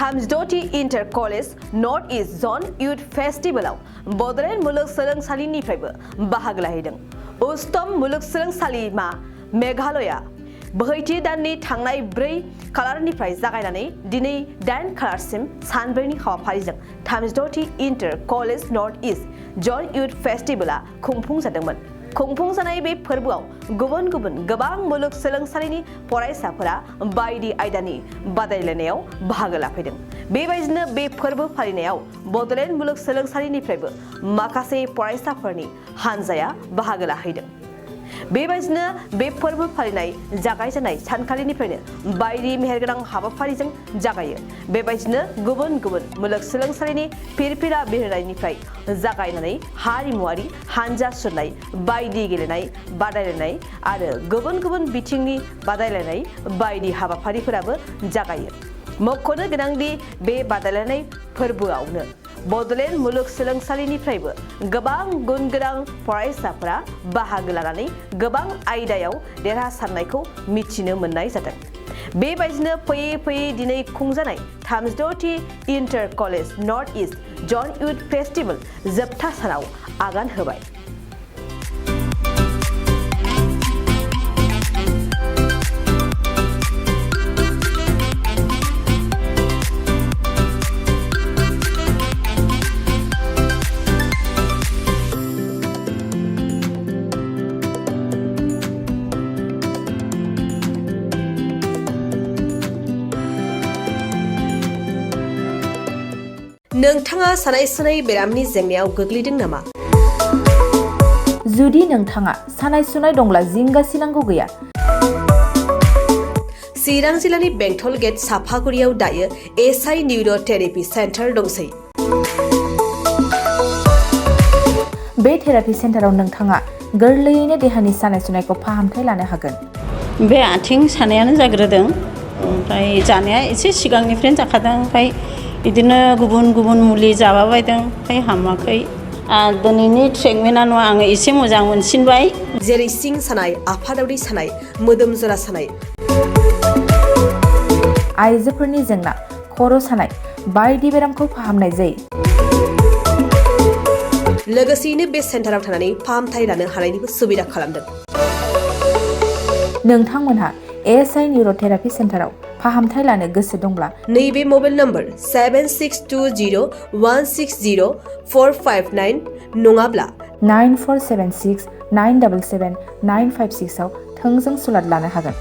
थामजिद'थि inter college north east जन youth फेस्टिभेलाव Bodoland मुलुगसोलोंसालिनिफ्रायबो बाहागो लाहैदों। उच्चतम मुलुगसोलोंसालिमा मेघालया बोहैथि दाननि थांनाय 4 खालारनिफ्राय जागायनानै दिनै 8 खालारसिम सानब्रैनि हाबाफारिजों 36थि इन्टार कलेज नर्थ इस्ट जन इउथ फेस्टिभेला खुंफुंजादोंमोन। खुंफुंजानाय बे फोरबोआव गुबुन गुबुन गोबां मुलुगसोलोंसालिनि फरायसाफोरा बायदि आयदानि बादायलायनायाव बाहागो लाफैदों। बेबायदिनो बे फोरबो फालिनायाव बड'लेण्ड मुलुगसोलोंसालिनिफ्रायबो माखासे फरायसाफोरनि हानजाया बाहागो लाहैदों। बेबायदिनो बे फोरबो फालिनाय जागायजेननाय सानखालिनिफ्रायनो बायदि मेहेरगोनां हाबाफारिजों जागायो। बेबायदिनो गुबुन गुबुन मुलुगसोलोंसालिनि फिरफिला बिरहोनायनिफ्राय जागायनानै हारिमुआरि हानजा सुरनाय, बायदि गेलेनाय बादायलायनाय आरो गुबुन गुबुन बिथिंनि बादायलायनाय बायदि हाबाफारिफोराबो जागायो। मख'नो गोनांदि बे बादायलायनाय फोरबोआवनो बड'लेण्ड मुलुगसोलोंसालिनिफ्रायबो गोबां गुन गोनां फरायसाफोरा बाहागो लानानै गोबां आयदायाव देरहासारनायखौ मिथिनो मोननाय जादों। बेबायदिनो फैयै फैयै दिनै खुंजानाय 36थि इन्टार कलेज नर्थ इस्ट जन इउथ फेस्टिभेल जोबथा सानाव आगान होबाय। नोंथाङा सानाय सुनाय बेरामनि जेंनायाव गोग्लैदों नामा? जुदि नोंथाङा सानाय सुनाय दंब्ला जिंगा सिनांगौ गैया। चिरां जिल्लानि बेंटल गेट साफागुरियाव दायो एसआइ निउर' थेरापि सेन्टार दंसै। बे थेरापि सेन्टाराव नोंथाङा गोरलैयैनो देहानि सानाय सुनायखौ फाहामथाय लानो हागोन। बे आथिं सानायानो जाग्रोदों, ओमफ्राय जानाया एसे सिगांनिफ्रायनो जाखादों, ओमफ्राय बिदिनो गुबुन गुबुन मुलि जाबाबायदों, ओमफ्राय हामाखै। दिनैनि ट्रिटमेन्टआ आङो एसे मोजां मोनसिनबाय। जेरै सिं सानाय, आफादावदै सानाय, मोदोम जरा सानाय, आइजोफोरनि जेंना, खर' सानाय बायदि बेरामखौ फाहामनाय जायो। लोगोसेयैनो बे सेन्टाराव थानानै फाहामथाय लानो हानायनिबो सुबिदा खालामदों। नोंथांमोनहा एसआइ निउर' थेरापि सेन्टाराव फाहामथाय लानो गोसो दंब्ला नैबे मबाइल नम्बर 7620160459 नङाब्ला 9476977956 आव थोंजों सुलाद लानो हागोन।